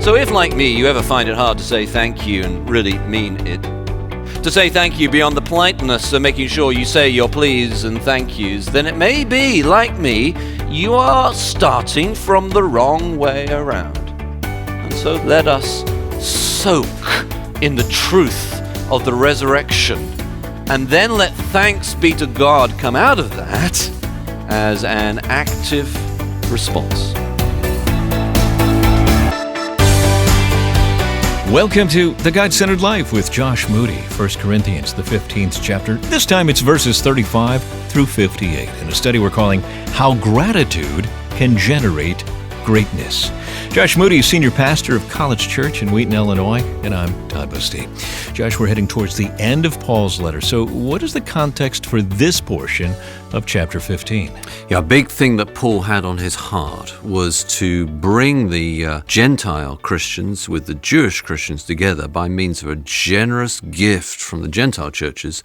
So if, like me, you ever find it hard to say thank you and really mean it, to say thank you beyond the politeness of making sure you say your please and thank yous, then it may be, like me, you are starting from the wrong way around. And so let us soak in the truth of the resurrection, and then let thanks be to God come out of that as an active response. Welcome to The God-Centered Life with Josh Moody, 1 Corinthians, the 15th chapter. This time it's verses 35 through 58, in a study we're calling How Gratitude Can Generate Greatness. Josh Moody is senior pastor of College Church in Wheaton, Illinois, and I'm Todd Busty. Josh, we're heading towards the end of Paul's letter, so what is the context for this portion of chapter 15? Yeah, a big thing that Paul had on his heart was to bring the Gentile Christians with the Jewish Christians together by means of a generous gift from the Gentile churches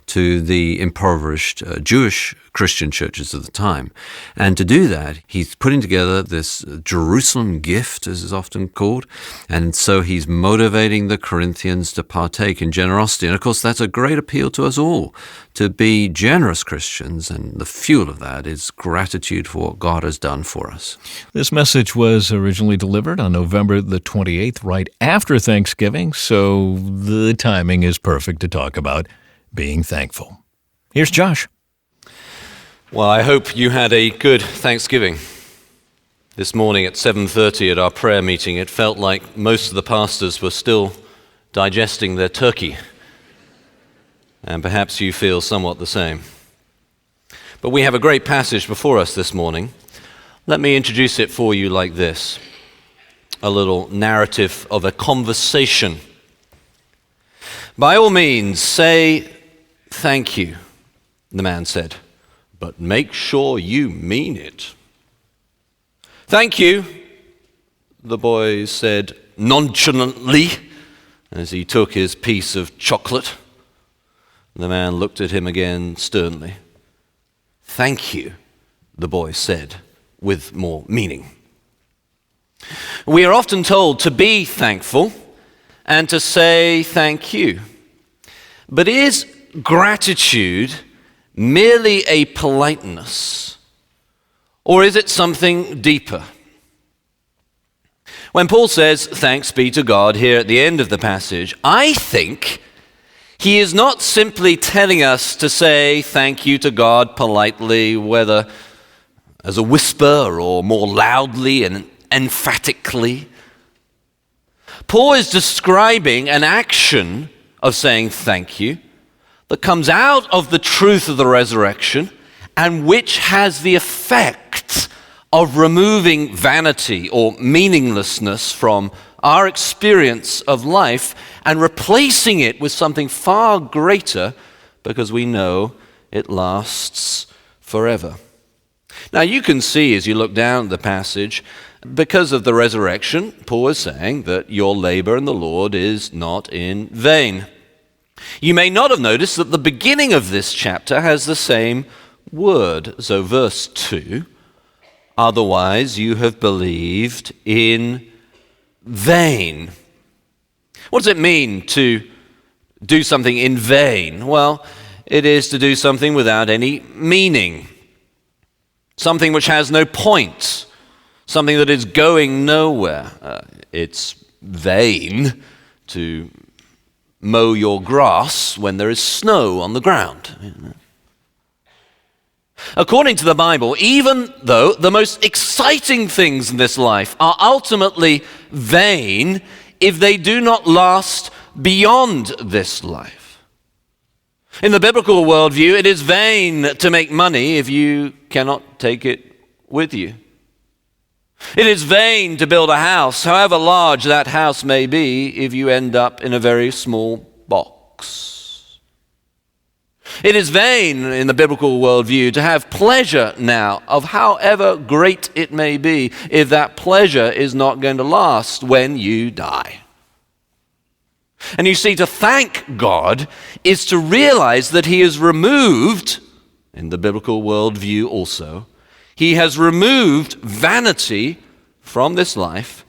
to the impoverished Jewish Christian churches of the time. And to do that, he's putting together this Jerusalem gift, as is often called, and so he's motivating the Corinthians to partake in generosity. And of course, that's a great appeal to us all, to be generous Christians, and the fuel of that is gratitude for what God has done for us. This message was originally delivered on November the 28th, right after Thanksgiving, so the timing is perfect to talk about being thankful. Here's Josh. Well, I hope you had a good Thanksgiving. This morning at 7:30 at our prayer meeting, it felt like most of the pastors were still digesting their turkey. And perhaps you feel somewhat the same. But we have a great passage before us this morning. Let me introduce it for you like this. A little narrative of a conversation. By all means, say thank you, the man said, but make sure you mean it. Thank you, the boy said nonchalantly as he took his piece of chocolate. The man looked at him again sternly. Thank you, the boy said with more meaning. We are often told to be thankful and to say thank you. But is gratitude merely a politeness, or is it something deeper? When Paul says thanks be to God here at the end of the passage, I think he is not simply telling us to say thank you to God politely, whether as a whisper or more loudly and emphatically. Paul is describing an action of saying thank you that comes out of the truth of the resurrection and which has the effect of removing vanity or meaninglessness from our experience of life and replacing it with something far greater because we know it lasts forever. Now you can see as you look down the passage, because of the resurrection, Paul is saying that your labor in the Lord is not in vain. You may not have noticed that the beginning of this chapter has the same word. So verse 2, otherwise you have believed in vain. What does it mean to do something in vain? Well, it is to do something without any meaning, something which has no point, something that is going nowhere. It's vain to mow your grass when there is snow on the ground. According to the Bible, even though the most exciting things in this life are ultimately vain if they do not last beyond this life. In the biblical worldview, it is vain to make money if you cannot take it with you. It is vain to build a house, however large that house may be, if you end up in a very small box. It is vain in the biblical worldview to have pleasure now, of however great it may be, if that pleasure is not going to last when you die. And you see, to thank God is to realize that He has removed, in the biblical worldview also, He has removed vanity from this life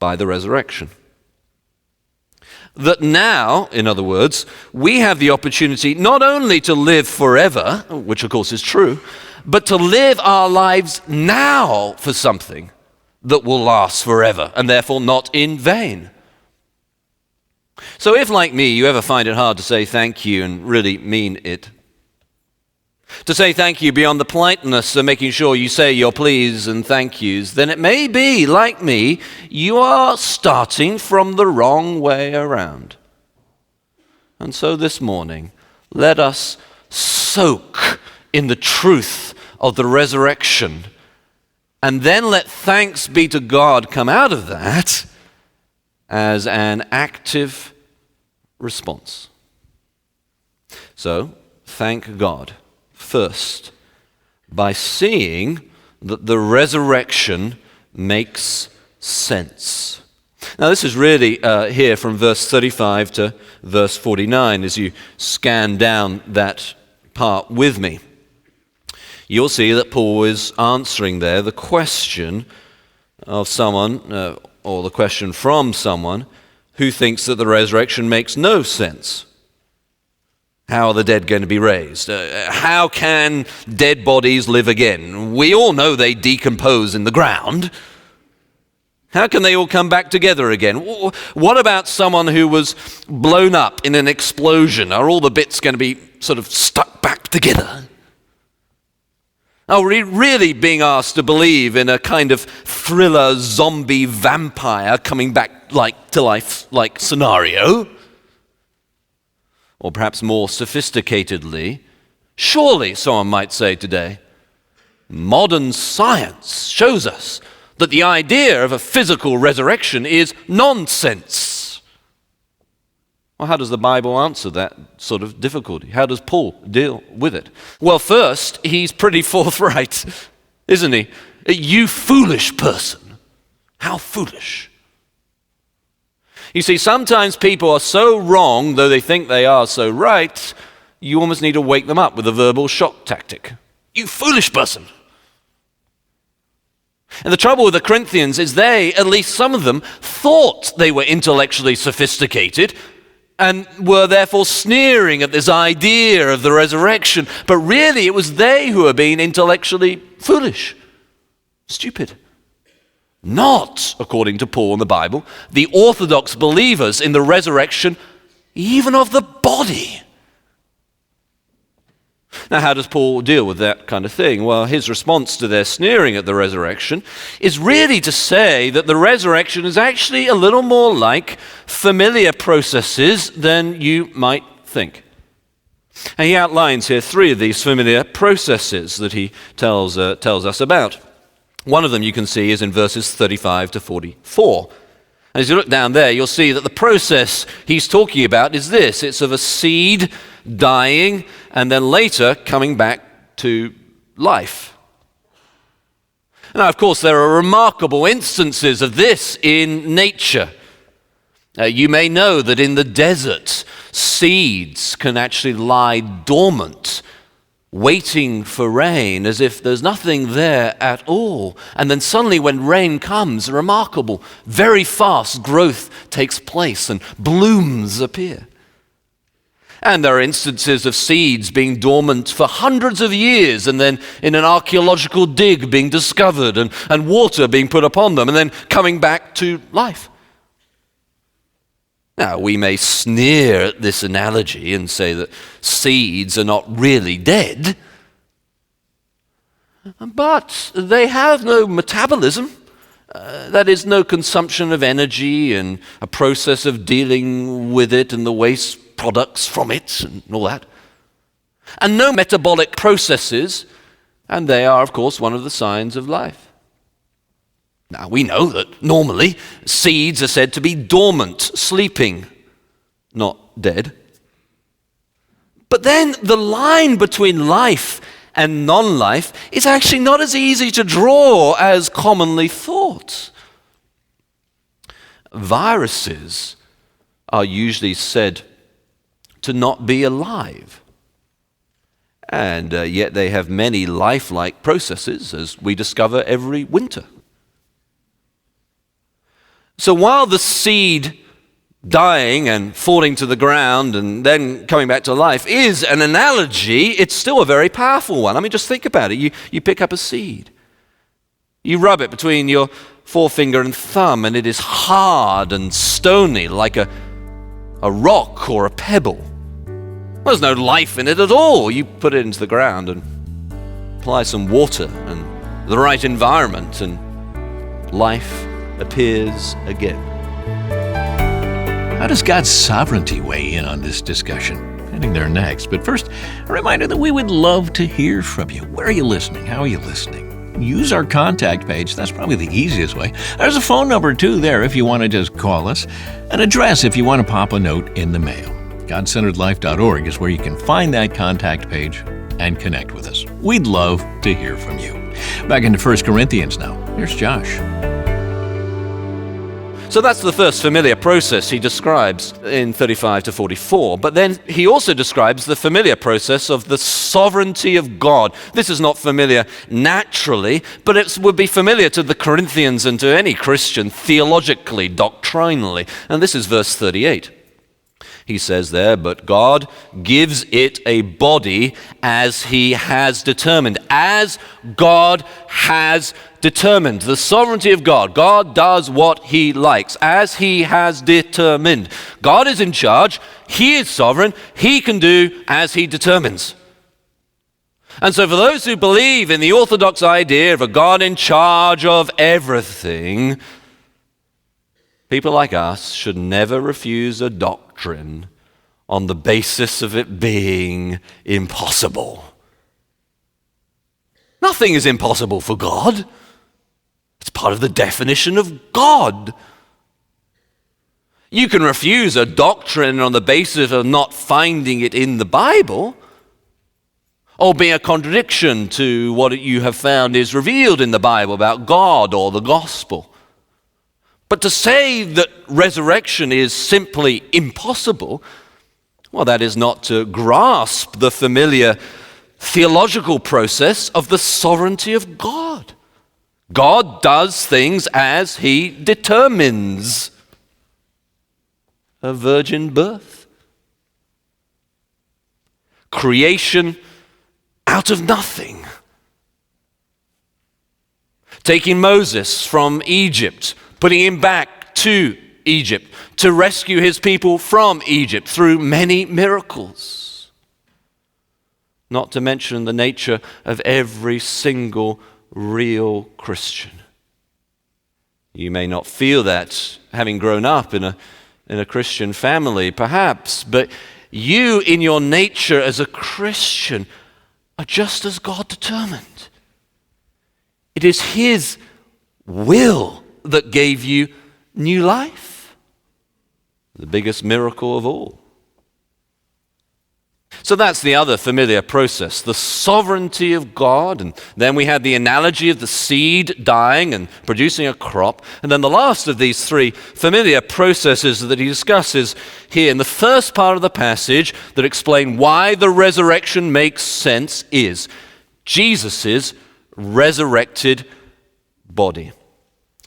by the resurrection. That now, in other words, we have the opportunity not only to live forever, which of course is true, but to live our lives now for something that will last forever and therefore not in vain. So if, like me, you ever find it hard to say thank you and really mean it, to say thank you beyond the politeness of making sure you say your please and thank yous, then it may be, like me, you are starting from the wrong way around. And so this morning, let us soak in the truth of the resurrection, and then let thanks be to God come out of that as an active response. So, thank God first by seeing that the resurrection makes sense. Now, this is really here from verse 35 to verse 49 as you scan down that part with me. You'll see that Paul is answering there the question of someone, or the question from someone, who thinks that the resurrection makes no sense. How are the dead going to be raised? How can dead bodies live again? We all know they decompose in the ground. How can they all come back together again? What about someone who was blown up in an explosion? Are all the bits going to be sort of stuck back together? Are we really being asked to believe in a kind of thriller zombie vampire coming back to life like scenario? Or perhaps more sophisticatedly, surely someone might say today, modern science shows us that the idea of a physical resurrection is nonsense. Well, how does the Bible answer that sort of difficulty? How does Paul deal with it? Well, first, he's pretty forthright, isn't he? You foolish person. How foolish. You see, sometimes people are so wrong, though they think they are so right, you almost need to wake them up with a verbal shock tactic. You foolish person. And the trouble with the Corinthians is they, at least some of them, thought they were intellectually sophisticated and were therefore sneering at this idea of the resurrection. But really, it was they who were being intellectually foolish, stupid. Not, according to Paul in the Bible, the orthodox believers in the resurrection, even of the body. Now, how does Paul deal with that kind of thing? Well, his response to their sneering at the resurrection is really to say that the resurrection is actually a little more like familiar processes than you might think. And he outlines here 3 of these familiar processes that he tells us about. One of them you can see is in verses 35 to 44. And as you look down there, you'll see that the process he's talking about is this. It's of a seed dying and then later coming back to life. Now, of course, there are remarkable instances of this in nature. You may know that in the desert, seeds can actually lie dormant, waiting for rain as if there's nothing there at all. And then suddenly when rain comes, remarkable, very fast growth takes place and blooms appear. And there are instances of seeds being dormant for hundreds of years and then in an archaeological dig being discovered and water being put upon them and then coming back to life. Now, we may sneer at this analogy and say that seeds are not really dead, but they have no metabolism, that is, no consumption of energy and a process of dealing with it and the waste products from it and all that, and no metabolic processes, and they are, of course, one of the signs of life. Now, we know that normally seeds are said to be dormant, sleeping, not dead. But then the line between life and non-life is actually not as easy to draw as commonly thought. Viruses are usually said to not be alive, and yet they have many lifelike processes, as we discover every winter. So while the seed dying and falling to the ground and then coming back to life is an analogy, it's still a very powerful one. I mean, just think about it. You pick up a seed. You rub it between your forefinger and thumb, and it is hard and stony like a rock or a pebble. There's no life in it at all. You put it into the ground and apply some water and the right environment, and life appears again. How does God's sovereignty weigh in on this discussion? Heading there next. But first, a reminder that we would love to hear from you. Where are you listening? How are you listening? Use our contact page. That's probably the easiest way. There's a phone number, too, there if you want to just call us. An address if you want to pop a note in the mail. GodCenteredLife.org is where you can find that contact page and connect with us. We'd love to hear from you. Back into 1 Corinthians now. Here's Josh. So that's the first familiar process he describes in 35 to 44. But then he also describes the familiar process of the sovereignty of God. This is not familiar naturally, but it would be familiar to the Corinthians and to any Christian theologically, doctrinally. And this is verse 38. He says there, but God gives it a body as he has determined. As God has determined. The sovereignty of God. God does what he likes, as he has determined. God is in charge. He is sovereign. He can do as he determines. And so for those who believe in the orthodox idea of a God in charge of everything, people like us should never refuse a doctrine on the basis of it being impossible. Nothing is impossible for God. It's part of the definition of God. You can refuse a doctrine on the basis of not finding it in the Bible, or being a contradiction to what you have found is revealed in the Bible about God or the gospel. But to say that resurrection is simply impossible, well, that is not to grasp the familiar theological process of the sovereignty of God. God does things as he determines. A virgin birth. Creation out of nothing. Taking Moses from Egypt, putting him back to Egypt to rescue his people from Egypt through many miracles. Not to mention the nature of every single real Christian. You may not feel that having grown up in a Christian family, perhaps, but you in your nature as a Christian are just as God determined. It is his will that gave you new life. The biggest miracle of all. So that's the other familiar process, the sovereignty of God. And then we had the analogy of the seed dying and producing a crop. And then the last of these three familiar processes that he discusses here in the first part of the passage that explain why the resurrection makes sense is Jesus' resurrected body.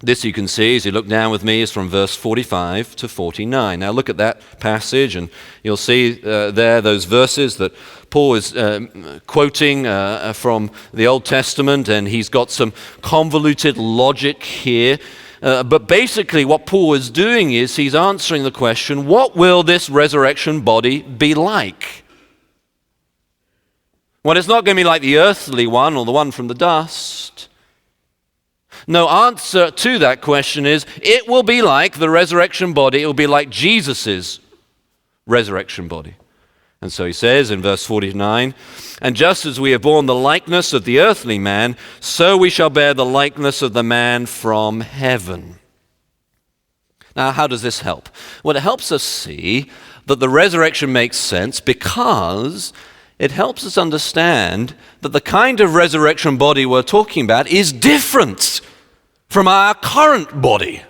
This you can see as you look down with me is from verse 45 to 49. Now look at that passage and you'll see there those verses that Paul is quoting from the Old Testament, and he's got some convoluted logic here. But basically what Paul is doing is he's answering the question, what will this resurrection body be like? Well, it's not going to be like the earthly one or the one from the dust. No, answer to that question is, it will be like the resurrection body. It will be like Jesus' resurrection body. And so he says in verse 49, and just as we have borne the likeness of the earthly man, so we shall bear the likeness of the man from heaven. Now, how does this help? Well, it helps us see that the resurrection makes sense because it helps us understand that the kind of resurrection body we're talking about is different from our current body.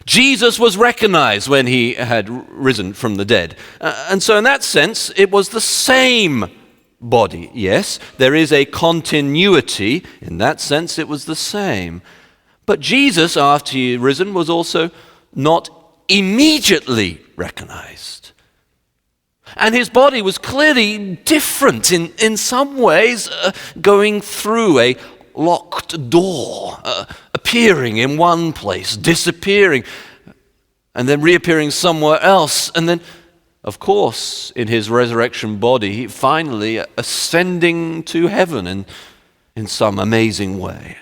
Jesus was recognized when he had risen from the dead. And so in that sense, it was the same body. Yes, there is a continuity. In that sense, it was the same. But Jesus, after he had risen, was also not immediately recognized. And his body was clearly different in some ways, going through a locked door, appearing in one place, disappearing, and then reappearing somewhere else. And then, of course, in his resurrection body, finally ascending to heaven in some amazing way.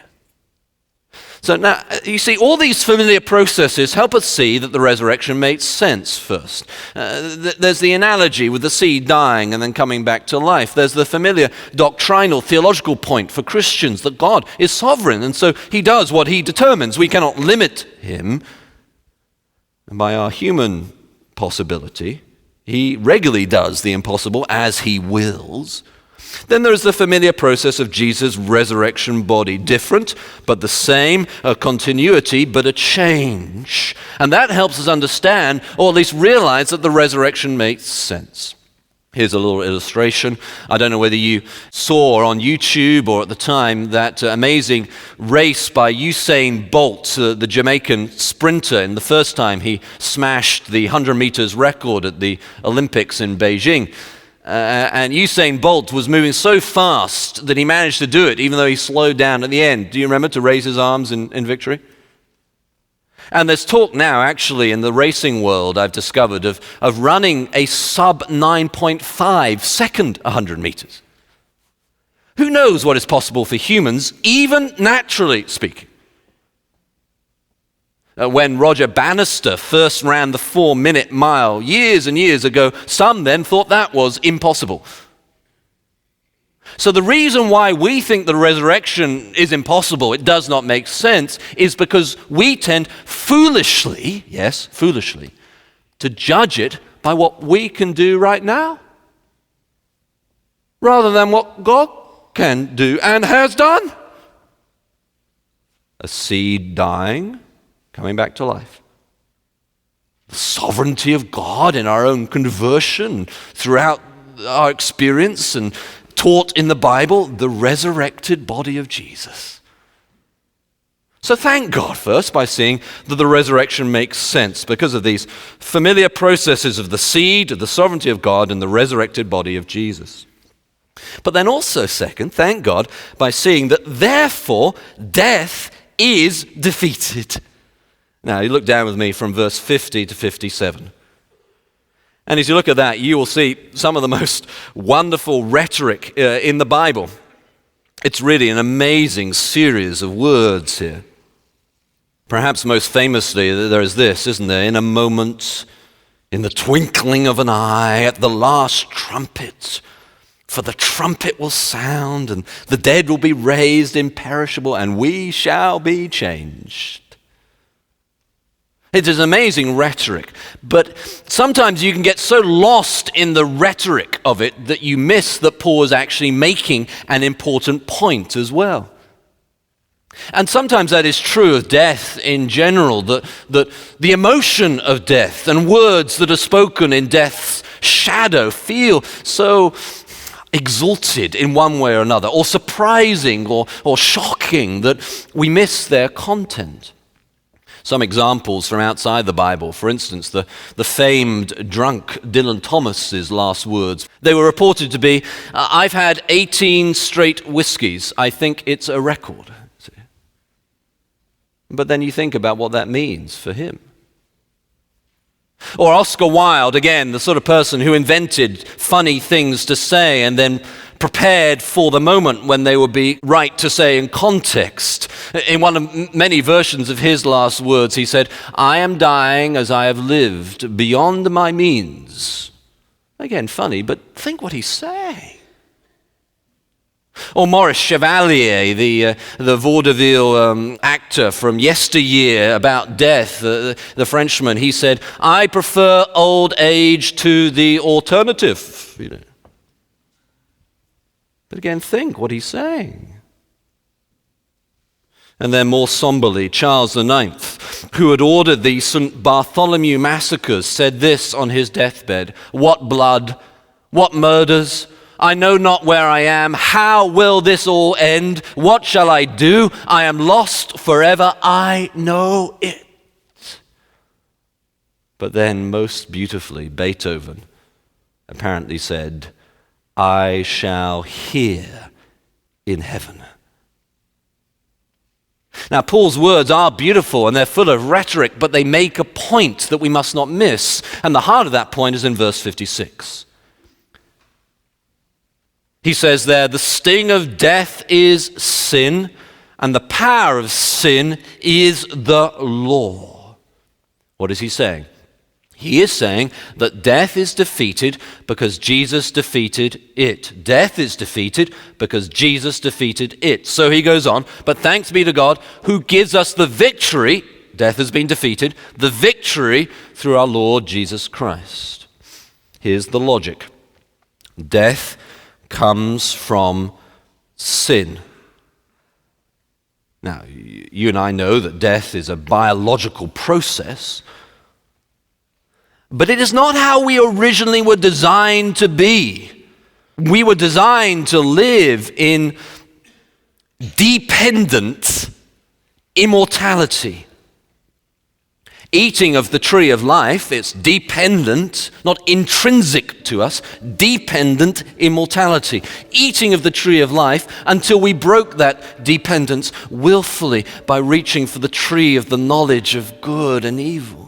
So now, you see, all these familiar processes help us see that the resurrection makes sense first. There's the analogy with the seed dying and then coming back to life. There's the familiar doctrinal, theological point for Christians that God is sovereign, and so he does what he determines. We cannot limit him. And by our human possibility, he regularly does the impossible as he wills. Then there's the familiar process of Jesus' resurrection body. Different, but the same, a continuity, but a change. And that helps us understand, or at least realize, that the resurrection makes sense. Here's a little illustration. I don't know whether you saw on YouTube or at the time that amazing race by Usain Bolt, the Jamaican sprinter, in the first time he smashed the 100 meters record at the Olympics in Beijing. And Usain Bolt was moving so fast that he managed to do it, even though he slowed down at the end. Do you remember, to raise his arms in victory? And there's talk now, actually, in the racing world, I've discovered, of running a sub 9.5 second 100 meters. Who knows what is possible for humans, even naturally speaking? When Roger Bannister first ran the 4-minute mile years and years ago, some then thought that was impossible. So the reason why we think the resurrection is impossible, it does not make sense, is because we tend foolishly, yes, foolishly, to judge it by what we can do right now, rather than what God can do and has done. A seed dying, coming back to life. The sovereignty of God in our own conversion throughout our experience and taught in the Bible, the resurrected body of Jesus. So thank God first by seeing that the resurrection makes sense because of these familiar processes of the seed, the sovereignty of God, and the resurrected body of Jesus. But then also second, thank God by seeing that therefore death is defeated. Now, you look down with me from verse 50 to 57. And as you look at that, you will see some of the most wonderful rhetoric in the Bible. It's really an amazing series of words here. Perhaps most famously, there is this, isn't there? In a moment, in the twinkling of an eye, at the last trumpet, for the trumpet will sound, and the dead will be raised imperishable, and we shall be changed. It is amazing rhetoric, but sometimes you can get so lost in the rhetoric of it that you miss that Paul is actually making an important point as well. And sometimes that is true of death in general, that the emotion of death and words that are spoken in death's shadow feel so exalted in one way or another, or surprising or shocking that we miss their content. Some examples from outside the Bible. For instance, the famed drunk Dylan Thomas's last words. They were reported to be, "I've had 18 straight whiskeys. I think it's a record." But then you think about what that means for him. Or Oscar Wilde, again, the sort of person who invented funny things to say and then prepared for the moment when they would be right to say in context. In one of many versions of his last words, he said, "I am dying as I have lived, beyond my means." Again, funny, but think what he's saying. Or Maurice Chevalier, the vaudeville actor from yesteryear about death, the Frenchman, he said, "I prefer old age to the alternative." You know. But again, think what he's saying. And then more somberly, Charles IX, who had ordered the St. Bartholomew massacres, said this on his deathbed: "What blood, what murders, I know not where I am. How will this all end? What shall I do? I am lost forever. I know it. But then, most beautifully, Beethoven apparently said, I shall hear in heaven. Now, Paul's words are beautiful and they're full of rhetoric, but they make a point that we must not miss. And the heart of that point is in verse 56. He says there, the sting of death is sin, and the power of sin is the law. What is he saying? He is saying that death is defeated because Jesus defeated it. Death is defeated because Jesus defeated it. So he goes on, but thanks be to God who gives us the victory, death has been defeated, the victory through our Lord Jesus Christ. Here's the logic. Death comes from sin. Now, you and I know that death is a biological process, but it is not how we originally were designed to be. We were designed to live in dependent immortality. Eating of the tree of life, it's dependent, not intrinsic to us, dependent immortality. Eating of the tree of life until we broke that dependence willfully by reaching for the tree of the knowledge of good and evil.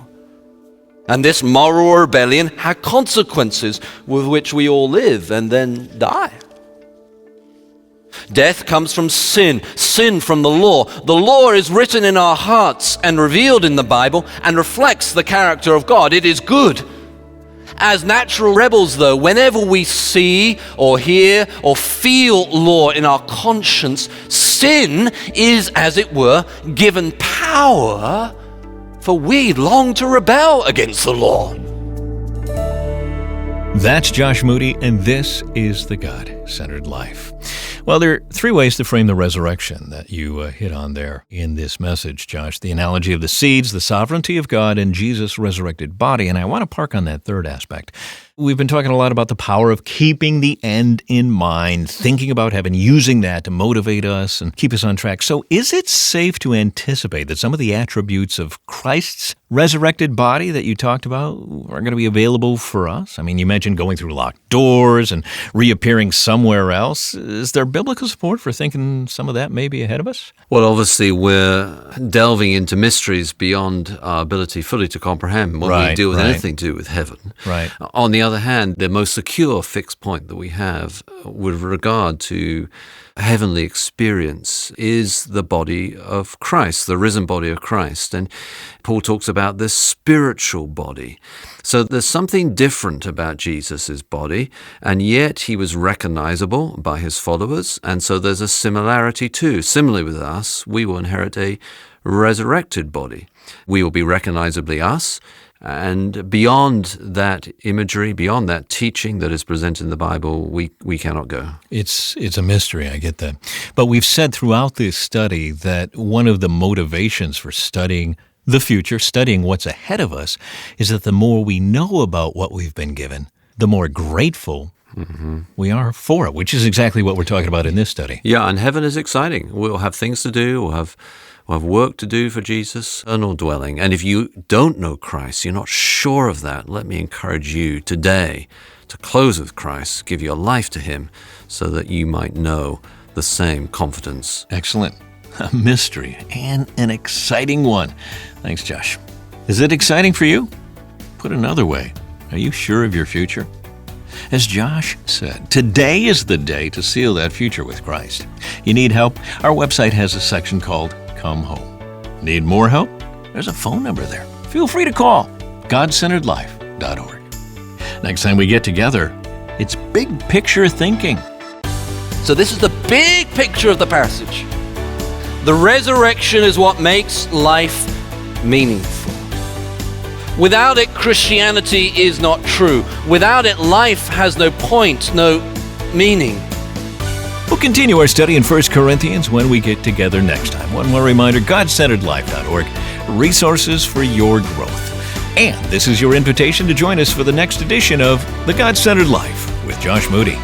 And this moral rebellion had consequences with which we all live and then die. Death comes from sin, sin from the law. The law is written in our hearts and revealed in the Bible and reflects the character of God. It is good. As natural rebels, though, whenever we see or hear or feel law in our conscience, sin is, as it were, given power, for we long to rebel against the law. That's Josh Moody, and this is The God-Centered Life. Well, there are three ways to frame the resurrection that you hit on there in this message, Josh. The analogy of the seeds, the sovereignty of God, and Jesus' resurrected body. And I want to park on that third aspect. We've been talking a lot about the power of keeping the end in mind, thinking about heaven, using that to motivate us and keep us on track. So is it safe to anticipate that some of the attributes of Christ's resurrected body that you talked about are going to be available for us? I mean, you mentioned going through locked doors and reappearing somewhere else. Is there biblical support for thinking some of that may be ahead of us? Well, obviously, we're delving into mysteries beyond our ability fully to comprehend when we deal with anything to do with heaven. Right. On the other hand, the most secure fixed point that we have with regard to heavenly experience is the body of Christ, the risen body of Christ. And Paul talks about the spiritual body. So there's something different about Jesus' body, and yet he was recognizable by his followers. And so there's a similarity too. Similarly with us, we will inherit a resurrected body. We will be recognizably us. And beyond that imagery, beyond that teaching that is presented in the Bible, we cannot go. It's a mystery, I get that. But we've said throughout this study that one of the motivations for studying the future, studying what's ahead of us, is that the more we know about what we've been given, the more grateful we are for it, which is exactly what we're talking about in this study. Yeah, and heaven is exciting. We'll have things to do, we'll have work to do for Jesus, eternal dwelling. And if you don't know Christ, you're not sure of that, let me encourage you today to close with Christ, give your life to him, so that you might know the same confidence. Excellent. A mystery and an exciting one. Thanks, Josh. Is it exciting for you? Put another way, are you sure of your future? As Josh said, today is the day to seal that future with Christ. You need help? Our website has a section called Come Home. Need more help? There's a phone number there. Feel free to call godcenteredlife.org. Next time we get together, it's big picture thinking. So this is the big picture of the passage. The resurrection is what makes life meaningful. Without it, Christianity is not true. Without it, life has no point, no meaning. We'll continue our study in 1 Corinthians when we get together next time. One more reminder, godcenteredlife.org, resources for your growth. And this is your invitation to join us for the next edition of The God-Centered Life with Josh Moody.